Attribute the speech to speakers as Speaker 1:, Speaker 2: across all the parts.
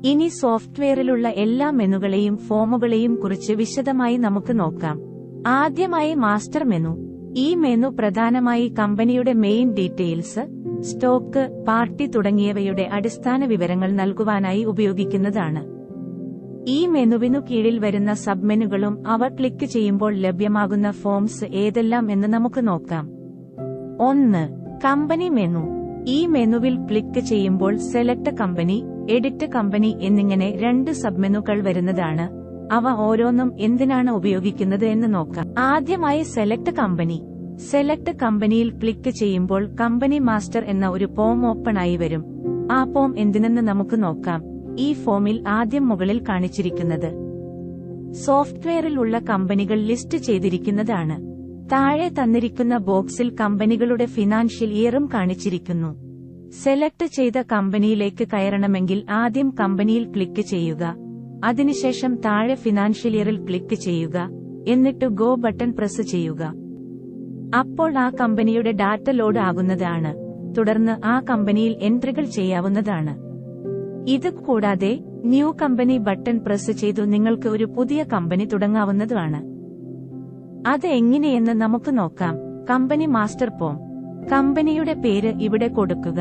Speaker 1: ഇനി സോഫ്റ്റ്വെയറിലുള്ള എല്ലാ മെനുകളെയും ഫോമുകളെയും കുറിച്ച് വിശദമായി നമുക്ക് നോക്കാം. ആദ്യമായി മാസ്റ്റർ മെനു. ഈ മെനു പ്രധാനമായി കമ്പനിയുടെ മെയിൻ ഡീറ്റെയിൽസ്, സ്റ്റോക്ക്, പാർട്ടി തുടങ്ങിയവയുടെ അടിസ്ഥാന വിവരങ്ങൾ നൽകുവാനായി ഉപയോഗിക്കുന്നതാണ്. ഈ മെനുവിനു കീഴിൽ വരുന്ന സബ്മെനുകളും അവ ക്ലിക്ക് ചെയ്യുമ്പോൾ ലഭ്യമാകുന്ന ഫോംസ് ഏതെല്ലാം എന്ന് നമുക്ക് നോക്കാം. 1. Company menu. ഈ മെനുവിൽ ക്ലിക്ക് ചെയ്യുമ്പോൾ സെലക്ട് കമ്പനി, എഡിറ്റ് കമ്പനി എന്നിങ്ങനെ 2 സബ്മെനുകൾ വരുന്നതാണ്. അവ ഓരോന്നും എന്തിനാണ് ഉപയോഗിക്കുന്നത് എന്ന് നോക്കാം. ആദ്യമായി സെലക്ട് കമ്പനി. സെലക്ട് കമ്പനിയിൽ ക്ലിക്ക് ചെയ്യുമ്പോൾ കമ്പനി മാസ്റ്റർ എന്ന ഒരു ഫോം ഓപ്പൺ ആയി വരും. ആ ഫോം എന്തിനെന്ന് നമുക്ക് നോക്കാം. ഈ ഫോമിൽ ആദ്യം മുകളിൽ കാണിച്ചിരിക്കുന്നത് സോഫ്റ്റ്വെയറിൽ ഉള്ള കമ്പനികൾ ലിസ്റ്റ് ചെയ്തിരിക്കുന്നതാണ്. താഴെ തന്നിരിക്കുന്ന ബോക്സിൽ കമ്പനികളുടെ ഫിനാൻഷ്യൽ ഇയറും കാണിച്ചിരിക്കുന്നു. സെലക്ട് ചെയ്ത കമ്പനിയിലേക്ക് കയറണമെങ്കിൽ ആദ്യം കമ്പനിയിൽ ക്ലിക്ക് ചെയ്യുക. അതിനുശേഷം താഴെ ഫിനാൻഷ്യൽ ഇയറിൽ ക്ലിക്ക് ചെയ്യുക. എന്നിട്ട് ഗോ ബട്ടൺ പ്രസ് ചെയ്യുക. അപ്പോൾ ആ കമ്പനിയുടെ ഡാറ്റ ലോഡ് ആകുന്നതാണ്. തുടർന്ന് ആ കമ്പനിയിൽ എൻട്രികൾ ചെയ്യാവുന്നതാണ്. ഇത് കൂടാതെ ന്യൂ കമ്പനി ബട്ടൺ പ്രസ് ചെയ്തു നിങ്ങൾക്ക് ഒരു പുതിയ കമ്പനി തുടങ്ങാവുന്നതാണ്. അത് എങ്ങനെയെന്ന് നമുക്ക് നോക്കാം. Company master form. കമ്പനിയുടെ പേര് ഇവിടെ കൊടുക്കുക.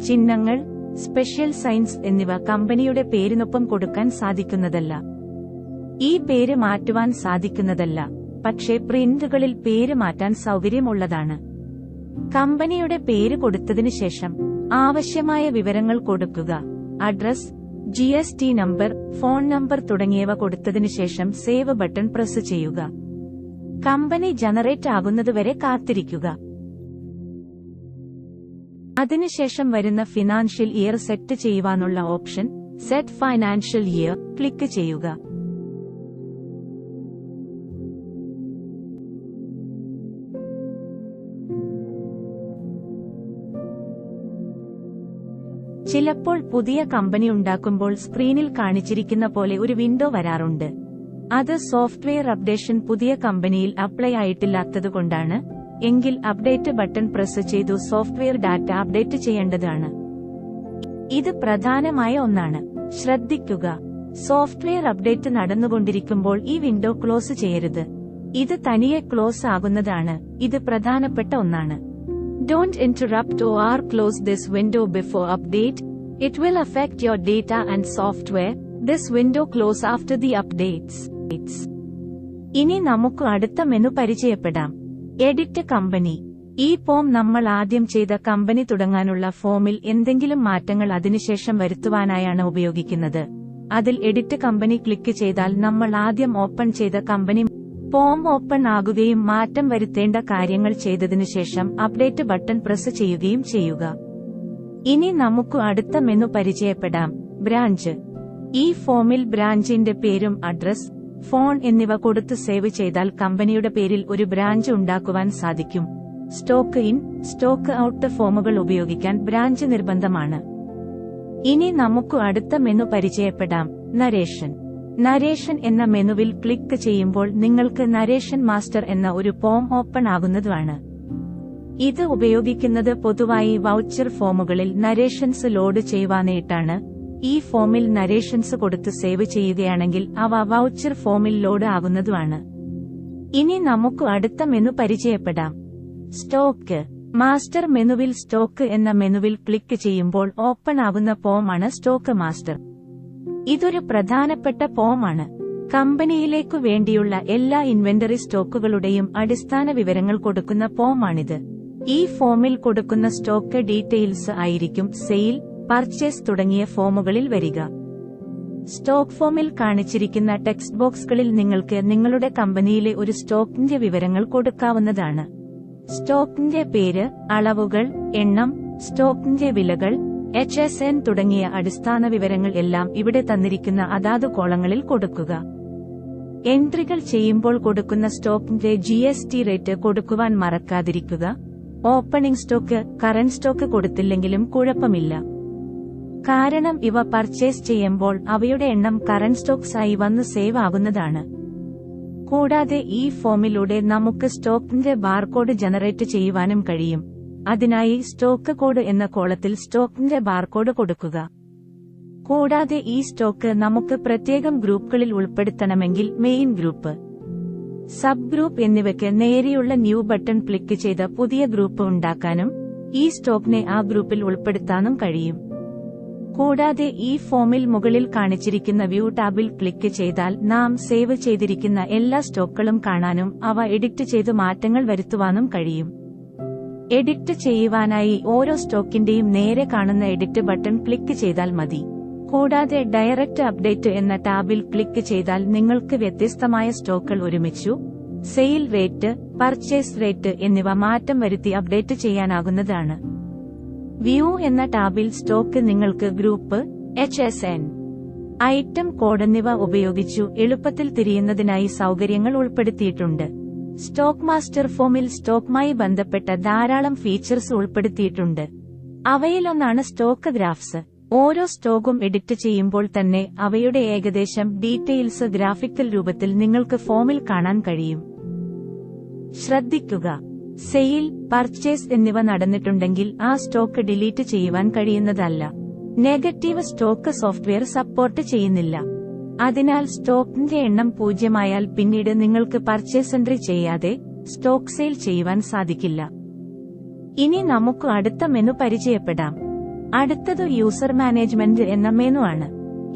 Speaker 1: ചിഹ്നങ്ങൾ, സ്പെഷ്യൽ സൈൻസ് എന്നിവ കമ്പനിയുടെ പേരിനൊപ്പം കൊടുക്കാൻ സാധിക്കുന്നതല്ല. ഈ പേര് മാറ്റുവാൻ സാധിക്കുന്നതല്ല. പക്ഷേ പ്രിന്റുകളിൽ പേര് മാറ്റാൻ സൗകര്യമുള്ളതാണ്. കമ്പനിയുടെ പേര് കൊടുത്തതിനു ശേഷം ആവശ്യമായ വിവരങ്ങൾ കൊടുക്കുക. Address, GST number, phone number തുടങ്ങിയവ കൊടുത്തതിനു ശേഷം സേവ് ബട്ടൺ പ്രസ് ചെയ്യുക. കമ്പനി ജനറേറ്റ് ആകുന്നതുവരെ കാത്തിരിക്കുക. അതിനുശേഷം വരുന്ന ഫിനാൻഷ്യൽ ഇയർ സെറ്റ് ചെയ്യുവാനുള്ള option set financial year click ചെയ്യുക. ചിലപ്പോൾ പുതിയ കമ്പനി ഉണ്ടാക്കുമ്പോൾ സ്ക്രീനിൽ കാണിച്ചിരിക്കുന്ന പോലെ ഒരു വിൻഡോ വരാറുണ്ട്. അത് സോഫ്റ്റ്വെയർ അപ്ഡേഷൻ പുതിയ കമ്പനിയിൽ അപ്ലൈ ആയിട്ടില്ലാത്തതുകൊണ്ടാണ്. എങ്കിൽ അപ്ഡേറ്റ് ബട്ടൺ പ്രസ് ചെയ്തു സോഫ്റ്റ്വെയർ ഡാറ്റ അപ്ഡേറ്റ് ചെയ്യേണ്ടതാണ്. ഇത് പ്രധാനമായ ഒന്നാണ്. ശ്രദ്ധിക്കുക, സോഫ്റ്റ്വെയർ അപ്ഡേറ്റ് നടന്നുകൊണ്ടിരിക്കുമ്പോൾ ഈ വിൻഡോ ക്ലോസ് ചെയ്യരുത്. ഇത് തനിയെ ക്ലോസ് ആകുന്നതാണ്. ഇത് പ്രധാനപ്പെട്ട ഒന്നാണ്. Don't interrupt or close this window before update. It will affect your data and software. This window close after the updates. ഇനി നമുക്ക് അടുത്ത മെനു പരിചയപ്പെടാം. Edit company. ഈ ഫോം നമ്മൾ ആദ്യം ചെയ്ത കമ്പനി തുടങ്ങാനുള്ള ഫോമിൽ എന്തെങ്കിലും മാറ്റങ്ങൾ അതിനുശേഷം വരുത്തുവാനായാണ് ഉപയോഗിക്കുന്നത്. അതിൽ എഡിറ്റ് കമ്പനി ക്ലിക്ക് ചെയ്താൽ നമ്മൾ ആദ്യം ഓപ്പൺ ചെയ്ത കമ്പനി ഫോം ഓപ്പൺ ആകുകയും മാറ്റം വരുത്തേണ്ട കാര്യങ്ങൾ ചെയ്തതിനു ശേഷം അപ്ഡേറ്റ് ബട്ടൺ പ്രസ് ചെയ്യുകയും ചെയ്യുക. ഇനി നമുക്ക് അടുത്ത മെനു പരിചയപ്പെടാം. ബ്രാഞ്ച്. ഈ ഫോമിൽ ബ്രാഞ്ചിന്റെ പേരും അഡ്രസ്, ഫോൺ എന്നിവ കൊടുത്ത് സേവ് ചെയ്താൽ കമ്പനിയുടെ പേരിൽ ഒരു ബ്രാഞ്ച് ഉണ്ടാക്കുവാൻ സാധിക്കും. സ്റ്റോക്ക് ഇൻ, സ്റ്റോക്ക് ഔട്ട് ഫോമുകൾ ഉപയോഗിക്കാൻ ബ്രാഞ്ച് നിർബന്ധമാണ്. ഇനി നമുക്ക് അടുത്ത മെനു പരിചയപ്പെടാം. നരേഷൻ. നരേഷൻ എന്ന മെനുവിൽ ക്ലിക്ക് ചെയ്യുമ്പോൾ നിങ്ങൾക്ക് നരേഷൻ മാസ്റ്റർ എന്ന ഒരു ഫോം ഓപ്പൺ ആകുന്നതാണ്. ഇത് ഉപയോഗിക്കുന്നത് പൊതുവായി വൗച്ചർ ഫോമുകളിൽ നരേഷൻസ് ലോഡ് ചെയ്യുവാനായിട്ടാണ്. ഈ ഫോമിൽ നരേഷൻസ് കൊടുത്ത് സേവ് ചെയ്യുകയാണെങ്കിൽ അവ വൗച്ചർ ഫോമിൽ ലോഡ് ആകുന്നതുമാണ്. ഇനി നമുക്ക് അടുത്ത മെനു പരിചയപ്പെടാം. സ്റ്റോക്ക്. മാസ്റ്റർ മെനുവിൽ സ്റ്റോക്ക് എന്ന മെനുവിൽ ക്ലിക്ക് ചെയ്യുമ്പോൾ ഓപ്പൺ ആകുന്ന ഫോമാണ് സ്റ്റോക്ക് മാസ്റ്റർ. ഇതൊരു പ്രധാനപ്പെട്ട ഫോമാണ്. കമ്പനിയിലേക്കു വേണ്ടിയുള്ള എല്ലാ ഇൻവെന്ററി സ്റ്റോക്കുകളുടെയും അടിസ്ഥാന വിവരങ്ങൾ കൊടുക്കുന്ന ഫോമാണിത്. ഈ ഫോമിൽ കൊടുക്കുന്ന സ്റ്റോക്ക് ഡീറ്റെയിൽസ് ആയിരിക്കും സെയിൽ, പർച്ചേസ് തുടങ്ങിയ ഫോമുകളിൽ വരിക. സ്റ്റോക്ക് ഫോമിൽ കാണിച്ചിരിക്കുന്ന ടെക്സ്റ്റ് ബോക്സുകളിൽ നിങ്ങൾക്ക് നിങ്ങളുടെ കമ്പനിയിലെ ഒരു സ്റ്റോക്കിന്റെ വിവരങ്ങൾ കൊടുക്കാവുന്നതാണ്. സ്റ്റോക്കിന്റെ പേര്, അളവുകൾ, എണ്ണം, സ്റ്റോക്കിന്റെ വിലകൾ, HSN തുടങ്ങിയ അടിസ്ഥാന വിവരങ്ങൾ എല്ലാം ഇവിടെ തന്നിരിക്കുന്ന അതാത് കോളങ്ങളിൽ കൊടുക്കുക. എൻട്രികൾ ചെയ്യുമ്പോൾ കൊടുക്കുന്ന സ്റ്റോക്കിന്റെ GST റേറ്റ് കൊടുക്കുവാൻ മറക്കാതിരിക്കുക. ഓപ്പണിംഗ് സ്റ്റോക്ക്, കറന്റ് സ്റ്റോക്ക് കൊടുത്തില്ലെങ്കിലും കുഴപ്പമില്ല. കാരണം ഇവ പർച്ചേസ് ചെയ്യുമ്പോൾ അവയുടെ എണ്ണം കറന്റ് സ്റ്റോക്സ് ആയി വന്ന് സേവ് ആകുന്നതാണ്. കൂടാതെ ഈ ഫോമിലൂടെ നമുക്ക് സ്റ്റോക്കിന്റെ ബാർകോഡ് ജനറേറ്റ് ചെയ്യുവാനും കഴിയും. അതിനായി സ്റ്റോക്ക് കോഡ് എന്ന കോളത്തിൽ സ്റ്റോക്കിന്റെ ബാർകോഡ് കൊടുക്കുക. കൂടാതെ ഈ സ്റ്റോക്ക് നമുക്ക് പ്രത്യേകം ഗ്രൂപ്പുകളിൽ ഉൾപ്പെടുത്തണമെങ്കിൽ മെയിൻ ഗ്രൂപ്പ്, സബ് ഗ്രൂപ്പ് എന്നിവയ്ക്ക് നേരെയുള്ള ന്യൂ ബട്ടൺ ക്ലിക്ക് ചെയ്ത് പുതിയ ഗ്രൂപ്പ് ഉണ്ടാക്കാനും ഈ സ്റ്റോക്കിനെ ആ ഗ്രൂപ്പിൽ ഉൾപ്പെടുത്താനും കഴിയും. കൂടാതെ ഈ ഫോമിൽ മുകളിൽ കാണിച്ചിരിക്കുന്ന വ്യൂ ടാബിൽ ക്ലിക്ക് ചെയ്താൽ നാം സേവ് ചെയ്തിരിക്കുന്ന എല്ലാ സ്റ്റോക്കുകളും കാണാനും അവ എഡിറ്റ് ചെയ്ത് മാറ്റങ്ങൾ വരുത്തുവാനും കഴിയും. എഡിറ്റ് ചെയ്യുവാനായി ഓരോ സ്റ്റോക്കിന്റെയും നേരെ കാണുന്ന എഡിറ്റ് ബട്ടൺ ക്ലിക്ക് ചെയ്താൽ മതി. കൂടാതെ ഡയറക്റ്റ് അപ്ഡേറ്റ് എന്ന ടാബിൽ ക്ലിക്ക് ചെയ്താൽ നിങ്ങൾക്ക് വ്യത്യസ്തമായ സ്റ്റോക്കുകൾ ഒരുമിച്ചു സെയിൽ റേറ്റ്, പർച്ചേസ് റേറ്റ് എന്നിവ മാറ്റം വരുത്തി അപ്ഡേറ്റ് ചെയ്യാനാകുന്നതാണ്. വ്യൂ എന്ന ടാബിൽ സ്റ്റോക്ക് നിങ്ങൾക്ക് ഗ്രൂപ്പ്, HSN, ഐറ്റം കോഡ് എന്നിവ ഉപയോഗിച്ചു എളുപ്പത്തിൽ തിരിയുന്നതിനായി സൗകര്യങ്ങൾ ഉൾപ്പെടുത്തിയിട്ടുണ്ട്. സ്റ്റോക്ക് മാസ്റ്റർ ഫോമിൽ സ്റ്റോക്കുമായി ബന്ധപ്പെട്ട ധാരാളം ഫീച്ചേഴ്സ് ഉൾപ്പെടുത്തിയിട്ടുണ്ട്. അവയിലൊന്നാണ് സ്റ്റോക്ക് ഗ്രാഫ്സ്. ഓരോ സ്റ്റോക്കും എഡിറ്റ് ചെയ്യുമ്പോൾ തന്നെ അവയുടെ ഏകദേശം ഡീറ്റെയിൽസ് ഗ്രാഫിക്കൽ രൂപത്തിൽ നിങ്ങൾക്ക് ഫോമിൽ കാണാൻ കഴിയും. ശ്രദ്ധിക്കുക, സെയിൽ, പർച്ചേസ് എന്നിവ നടന്നിട്ടുണ്ടെങ്കിൽ ആ സ്റ്റോക്ക് ഡിലീറ്റ് ചെയ്യുവാൻ കഴിയുന്നതല്ല. നെഗറ്റീവ് സ്റ്റോക്ക് സോഫ്റ്റ്വെയർ സപ്പോർട്ട് ചെയ്യുന്നില്ല. അതിനാൽ സ്റ്റോക്കിന്റെ എണ്ണം 0 പിന്നീട് നിങ്ങൾക്ക് പർച്ചേസ് എൻട്രി ചെയ്യാതെ സ്റ്റോക്ക് സെയിൽ ചെയ്യുവാൻ സാധിക്കില്ല. ഇനി നമുക്ക് അടുത്ത മെനു പരിചയപ്പെടാം. അടുത്തത് യൂസർ മാനേജ്മെന്റ് എന്ന മെനു ആണ്.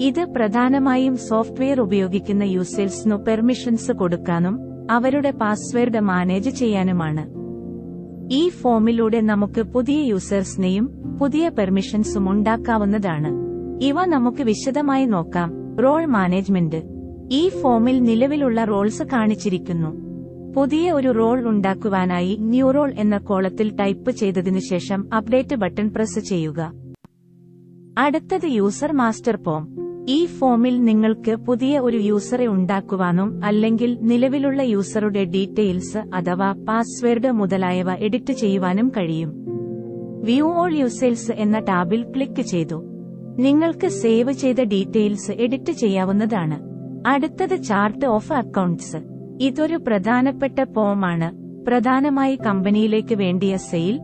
Speaker 1: ഇത് പ്രധാനമായും സോഫ്റ്റ്വെയർ ഉപയോഗിക്കുന്ന യൂസേഴ്സിനു പെർമിഷൻസ് കൊടുക്കാനും അവരുടെ പാസ്വേഡ് മാനേജ് ചെയ്യാനുമാണ്. ഈ ഫോമിലൂടെ നമുക്ക് പുതിയ യൂസേഴ്സിനെയും പുതിയ പെർമിഷൻസും ഉണ്ടാക്കാവുന്നതാണ്. ഇവ നമുക്ക് വിശദമായി നോക്കാം. Role management. ഈ ഫോമിൽ നിലവിലുള്ള റോൾസ് കാണിച്ചിരിക്കുന്നു. പുതിയ ഒരു റോൾ ഉണ്ടാക്കുവാനായി ന്യൂ റോൾ എന്ന കോളത്തിൽ ടൈപ്പ് ചെയ്തതിനുശേഷം അപ്ഡേറ്റ് ബട്ടൺ പ്രസ് ചെയ്യുക. അടുത്തത് യൂസർ മാസ്റ്റർ ഫോം. ഈ ഫോമിൽ നിങ്ങൾക്ക് പുതിയ ഒരു യൂസറെ ഉണ്ടാക്കുവാനും അല്ലെങ്കിൽ നിലവിലുള്ള യൂസറുടെ ഡീറ്റെയിൽസ് അഥവാ പാസ്വേഡ് മുതലായവ എഡിറ്റ് ചെയ്യുവാനും കഴിയും. വ്യൂ ഓൾ യൂസേഴ്സ് എന്ന ടാബിൽ ക്ലിക്ക് ചെയ്തു നിങ്ങൾക്ക് സേവ് ചെയ്ത ഡീറ്റെയിൽസ് എഡിറ്റ് ചെയ്യാവുന്നതാണ്. അടുത്തത് ചാർട്ട് ഓഫ് അക്കൌണ്ട്സ്. ഇതൊരു പ്രധാനപ്പെട്ട ഫോമാണ്. പ്രധാനമായി കമ്പനിയിലേക്ക് വേണ്ടിയ sale,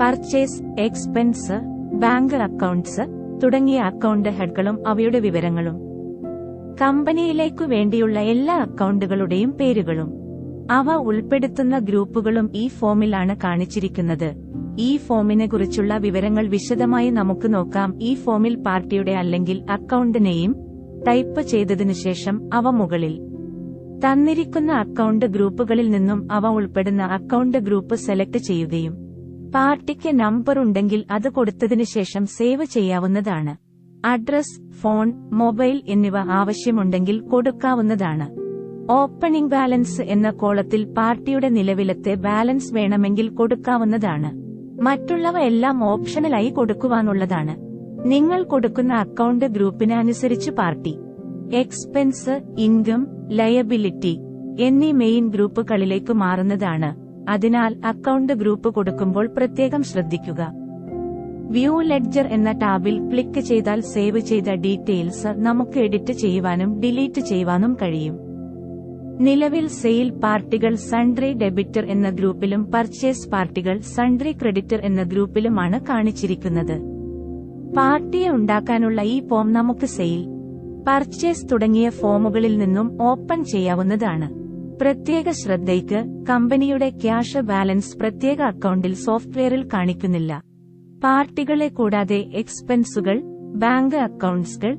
Speaker 1: purchase, expense, bank accounts തുടങ്ങിയ അക്കൌണ്ട് ഹെഡുകളും അവയുടെ വിവരങ്ങളും, കമ്പനിയിലേക്കു വേണ്ടിയുള്ള എല്ലാ അക്കൌണ്ടുകളുടെയും പേരുകളും അവ ഉൾപ്പെടുത്തുന്ന ഗ്രൂപ്പുകളും ഈ ഫോമിലാണ് കാണിച്ചിരിക്കുന്നത്. ഈ ഫോമിനെ കുറിച്ചുള്ള വിവരങ്ങൾ വിശദമായി നമുക്ക് നോക്കാം. ഈ ഫോമിൽ പാർട്ടിയുടെ അല്ലെങ്കിൽ അക്കൌണ്ട് നെയിം ടൈപ്പ് ചെയ്തതിനുശേഷം അവ മുകളിൽ തന്നിരിക്കുന്ന അക്കൌണ്ട് ഗ്രൂപ്പുകളിൽ നിന്നും അവ ഉൾപ്പെടുന്ന അക്കൌണ്ട് ഗ്രൂപ്പ് സെലക്ട് ചെയ്യുകയും പാർട്ടിക്ക് നമ്പർ ഉണ്ടെങ്കിൽ അത് കൊടുത്തതിനുശേഷം സേവ് ചെയ്യാവുന്നതാണ്. അഡ്രസ്, ഫോൺ, മൊബൈൽ എന്നിവ ആവശ്യമുണ്ടെങ്കിൽ കൊടുക്കാവുന്നതാണ്. ഓപ്പണിംഗ് ബാലൻസ് എന്ന കോളത്തിൽ പാർട്ടിയുടെ നിലവിലത്തെ ബാലൻസ് വേണമെങ്കിൽ കൊടുക്കാവുന്നതാണ്. മറ്റുള്ളവ എല്ലാം ഓപ്ഷണലായി കൊടുക്കുവാനുള്ളതാണ്. നിങ്ങൾ കൊടുക്കുന്ന അക്കൌണ്ട് ഗ്രൂപ്പിന് അനുസരിച്ച് പാർട്ടി, എക്സ്പെൻസ്, ഇൻകം, ലയബിലിറ്റി എന്നീ മെയിൻ ഗ്രൂപ്പുകളിലേക്ക് മാറുന്നതാണ്. അതിനാൽ അക്കൌണ്ട് ഗ്രൂപ്പ് കൊടുക്കുമ്പോൾ പ്രത്യേകം ശ്രദ്ധിക്കുക. വ്യൂ ലെഡ്ജർ എന്ന ടാബിൽ ക്ലിക്ക് ചെയ്താൽ സേവ് ചെയ്ത ഡീറ്റെയിൽസ് നമുക്ക് എഡിറ്റ് ചെയ്യുവാനും ഡിലീറ്റ് ചെയ്യുവാനും കഴിയും. നിലവിൽ സെയിൽ പാർട്ടികൾ സൺഡ്രി ഡെബിറ്റർ എന്ന ഗ്രൂപ്പിലും പർച്ചേസ് പാർട്ടികൾ സൺഡ്രി ക്രെഡിറ്റർ എന്ന ഗ്രൂപ്പിലുമാണ് കാണിച്ചിരിക്കുന്നത്. പാർട്ടിയെ ഉണ്ടാക്കാനുള്ള ഈ ഫോം നമുക്ക് സെയിൽ, പർച്ചേസ് തുടങ്ങിയ ഫോമുകളിൽ നിന്നും ഓപ്പൺ ചെയ്യാവുന്നതാണ്. പ്രത്യേക ശ്രദ്ധയ്ക്ക്, കമ്പനിയുടെ ക്യാഷ് ബാലൻസ് പ്രത്യേക അക്കൌണ്ടിൽ സോഫ്റ്റ്വെയറിൽ കാണിക്കുന്നില്ല. പാർട്ടികളെ കൂടാതെ എക്സ്പെൻസുകൾ, ബാങ്ക് അക്കൌണ്ട്സുകൾ,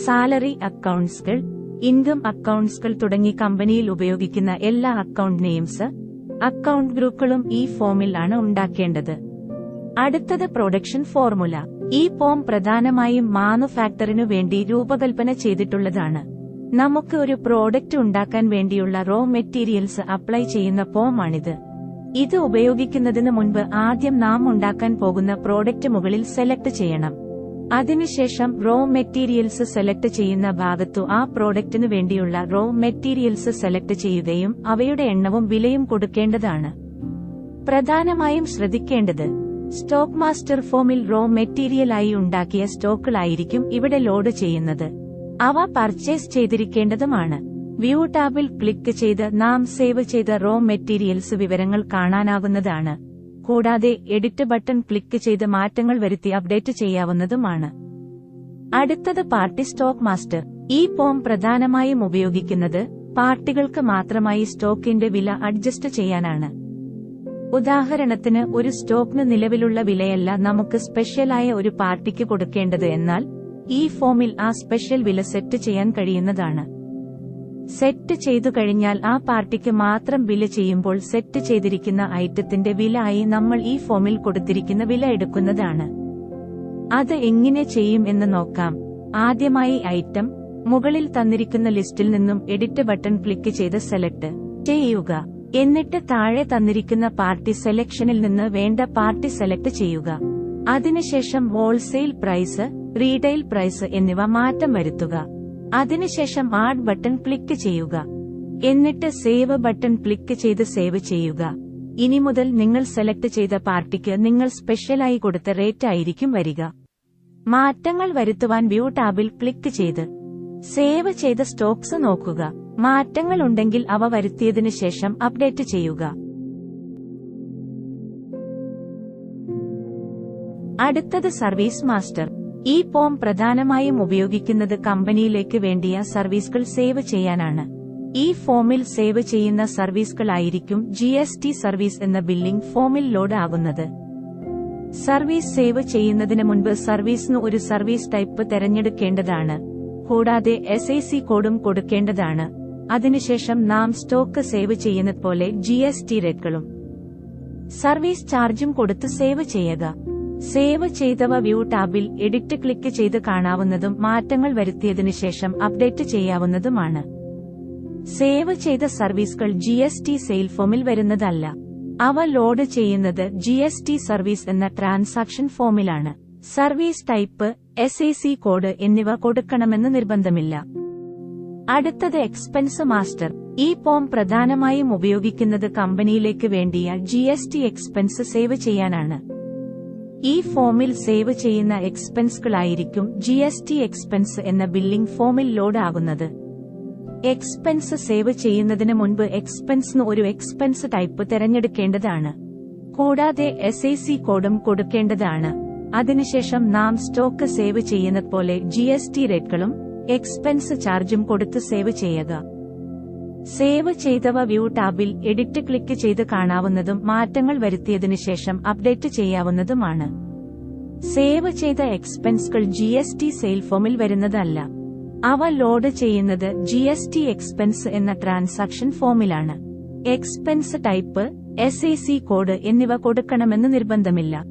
Speaker 1: സാലറി അക്കൌണ്ട്സുകൾ, ഇൻകം അക്കൌണ്ട്സുകൾ തുടങ്ങി കമ്പനിയിൽ ഉപയോഗിക്കുന്ന എല്ലാ അക്കൌണ്ട് നെയിംസ്, അക്കൌണ്ട് ഗ്രൂപ്പുകളും ഈ ഫോമിൽ ആണ് ഉണ്ടാക്കേണ്ടത്. അടുത്തത് പ്രൊഡക്ഷൻ ഫോർമുല. ഈ ഫോം പ്രധാനമായും മാനുഫാക്ചറിനു വേണ്ടി രൂപകൽപ്പന ചെയ്തിട്ടുള്ളതാണ്. നമുക്ക് ഒരു പ്രോഡക്റ്റ് ഉണ്ടാക്കാൻ വേണ്ടിയുള്ള റോ മെറ്റീരിയൽസ് അപ്ലൈ ചെയ്യുന്ന ഫോമാണിത്. ഇത് ഉപയോഗിക്കുന്നതിന് മുൻപ് ആദ്യം നാം ഉണ്ടാക്കാൻ പോകുന്ന പ്രോഡക്റ്റ് മുകളിൽ സെലക്ട് ചെയ്യണം. അതിനുശേഷം റോ മെറ്റീരിയൽസ് സെലക്ട് ചെയ്യുന്ന ഭാഗത്തു ആ പ്രോഡക്റ്റിനു വേണ്ടിയുള്ള റോ മെറ്റീരിയൽസ് സെലക്ട് ചെയ്യുകയും അവയുടെ എണ്ണവും വിലയും കൊടുക്കേണ്ടതാണ്. പ്രധാനമായും ശ്രദ്ധിക്കേണ്ടത്, സ്റ്റോക്ക് മാസ്റ്റർ ഫോമിൽ റോ മെറ്റീരിയലായി ഉണ്ടാക്കിയ സ്റ്റോക്കുകളായിരിക്കും ഇവിടെ ലോഡ് ചെയ്യുന്നത്. അവ പർച്ചേസ് ചെയ്തിരിക്കേണ്ടതുമാണ്. വ്യൂ ടാബിൽ ക്ലിക്ക് ചെയ്ത് നാം സേവ് ചെയ്ത റോ മെറ്റീരിയൽസ് വിവരങ്ങൾ കാണാനാകുന്നതാണ്. കൂടാതെ എഡിറ്റ് ബട്ടൺ ക്ലിക്ക് ചെയ്ത് മാറ്റങ്ങൾ വരുത്തി അപ്ഡേറ്റ് ചെയ്യാവുന്നതുമാണ്. അടുത്തത് പാർട്ടി സ്റ്റോക്ക് മാസ്റ്റർ. ഈ ഫോം പ്രധാനമായും ഉപയോഗിക്കുന്നത് പാർട്ടികൾക്ക് മാത്രമായി സ്റ്റോക്കിന്റെ വില അഡ്ജസ്റ്റ് ചെയ്യാനാണ്. ഉദാഹരണത്തിന്, ഒരു സ്റ്റോക്കിന് നിലവിലുള്ള വിലയല്ല നമുക്ക് സ്പെഷ്യലായ ഒരു പാർട്ടിക്ക് കൊടുക്കേണ്ടത്, എന്നാൽ ഈ ഫോമിൽ ആ സ്പെഷ്യൽ വില സെറ്റ് ചെയ്യാൻ കഴിയുന്നതാണ്. സെറ്റ് ചെയ്തു കഴിഞ്ഞാൽ ആ പാർട്ടിക്ക് മാത്രം ബില്ല് ചെയ്യുമ്പോൾ സെറ്റ് ചെയ്തിരിക്കുന്ന ഐറ്റത്തിന്റെ വില ആയി നമ്മൾ ഈ ഫോമിൽ കൊടുത്തിരിക്കുന്ന വില എടുക്കുന്നതാണ്. അത് എങ്ങനെ ചെയ്യും എന്ന് നോക്കാം. ആദ്യമായി ഐറ്റം മുകളിൽ തന്നിരിക്കുന്ന ലിസ്റ്റിൽ നിന്നും എഡിറ്റ് ബട്ടൺ ക്ലിക്ക് ചെയ്ത് സെലക്ട് ചെയ്യുക. എന്നിട്ട് താഴെ തന്നിരിക്കുന്ന പാർട്ടി സെലക്ഷനിൽ നിന്ന് വേണ്ട പാർട്ടി സെലക്ട് ചെയ്യുക. അതിനുശേഷം ഹോൾസെയിൽ പ്രൈസ്, റീറ്റെയിൽ പ്രൈസ് എന്നിവ മാറ്റം വരുത്തുക. അതിനുശേഷം ആഡ് ബട്ടൺ ക്ലിക്ക് ചെയ്യുക. എന്നിട്ട് സേവ് ബട്ടൺ ക്ലിക്ക് ചെയ്ത് സേവ് ചെയ്യുക. ഇനി മുതൽ നിങ്ങൾ സെലക്ട് ചെയ്ത പാർട്ടിക്ക് നിങ്ങൾ സ്പെഷ്യലായി കൊടുത്ത റേറ്റ് ആയിരിക്കും വരിക. മാറ്റങ്ങൾ വരുത്തുവാൻ വ്യൂ ടാബിൽ ക്ലിക്ക് ചെയ്ത് സേവ് ചെയ്ത സ്റ്റോക്സ് നോക്കുക. മാറ്റങ്ങൾ ഉണ്ടെങ്കിൽ അവ വരുത്തിയതിനു ശേഷം അപ്ഡേറ്റ് ചെയ്യുക. അടുത്തത് സർവീസ് മാസ്റ്റർ. ഈ ഫോം പ്രധാനമായും ഉപയോഗിക്കുന്നത് കമ്പനിയിലേക്ക് വേണ്ടിയ സർവീസുകൾ സേവ് ചെയ്യാനാണ്. ഈ ഫോമിൽ സേവ് ചെയ്യുന്ന സർവീസുകളായിരിക്കും GST സർവീസ് എന്ന ബില്ലിംഗ് ഫോമിൽ ലോഡ് ആകുന്നത്. സർവീസ് സേവ് ചെയ്യുന്നതിന് മുൻപ് സർവീസിന് ഒരു സർവീസ് ടൈപ്പ് തിരഞ്ഞെടുക്കേണ്ടതാണ്. കൂടാതെ SIC കോഡും കൊടുക്കേണ്ടതാണ്. അതിനുശേഷം നാം സ്റ്റോക്ക് സേവ് ചെയ്യുന്നത് പോലെ GST റേറ്റുകളും സർവീസ് ചാർജും കൊടുത്ത് സേവ് ചെയ്യുക. സേവ് ചെയ്തവ വ്യൂ ടാബിൽ എഡിറ്റ് ക്ലിക്ക് ചെയ്ത് കാണാവുന്നതും മാറ്റങ്ങൾ വരുത്തിയതിനു ശേഷം അപ്ഡേറ്റ് ചെയ്യാവുന്നതുമാണ്. സേവ് ചെയ്ത സർവീസുകൾ GST സെയിൽ ഫോമിൽ വരുന്നതല്ല. അവ ലോഡ് ചെയ്യുന്നത് GST സർവീസ് എന്ന ട്രാൻസാക്ഷൻ ഫോമിലാണ്. സർവീസ് ടൈപ്പ്, SIC കോഡ് എന്നിവ കൊടുക്കണമെന്ന് നിർബന്ധമില്ല. അടുത്തത് എക്സ്പെൻസ് മാസ്റ്റർ. ഈ ഫോം പ്രധാനമായും ഉപയോഗിക്കുന്നത് കമ്പനിയിലേക്ക് വേണ്ടിയ GST എക്സ്പെൻസ് സേവ് ചെയ്യാനാണ്. ഈ ഫോമിൽ സേവ് ചെയ്യുന്ന എക്സ്പെൻസുകളായിരിക്കും GST എക്സ്പെൻസ് എന്ന ബില്ലിംഗ് ഫോമിൽ ലോഡ് ആകുന്നത്. എക്സ്പെൻസ് സേവ് ചെയ്യുന്നതിന് മുൻപ് എക്സ്പെൻസിന് ഒരു എക്സ്പെൻസ് ടൈപ്പ് തിരഞ്ഞെടുക്കേണ്ടതാണ്. കൂടാതെ SIC കോഡും കൊടുക്കേണ്ടതാണ്. അതിനുശേഷം നാം സ്റ്റോക്ക് സേവ് ചെയ്യുന്നത് പോലെ GST റേറ്റുകളും എക്സ്പെൻസ് ചാർജും കൊടുത്ത് സേവ് ചെയ്യുക. സേവ് ചെയ്തവ വ്യൂ ടാബിൽ എഡിറ്റ് ക്ലിക്ക് ചെയ്ത് കാണാവുന്നതും മാറ്റങ്ങൾ വരുത്തിയതിനു ശേഷം അപ്ഡേറ്റ് ചെയ്യാവുന്നതുമാണ്. സേവ് ചെയ്ത എക്സ്പെൻസുകൾ GST സെയിൽ ഫോമിൽ വരുന്നതല്ല. അവ ലോഡ് ചെയ്യുന്നത് GST എക്സ്പെൻസ് എന്ന ട്രാൻസാക്ഷൻ ഫോമിലാണ്. എക്സ്പെൻസ് ടൈപ്പ്, SIC കോഡ് എന്നിവ കൊടുക്കണമെന്ന് നിർബന്ധമില്ല.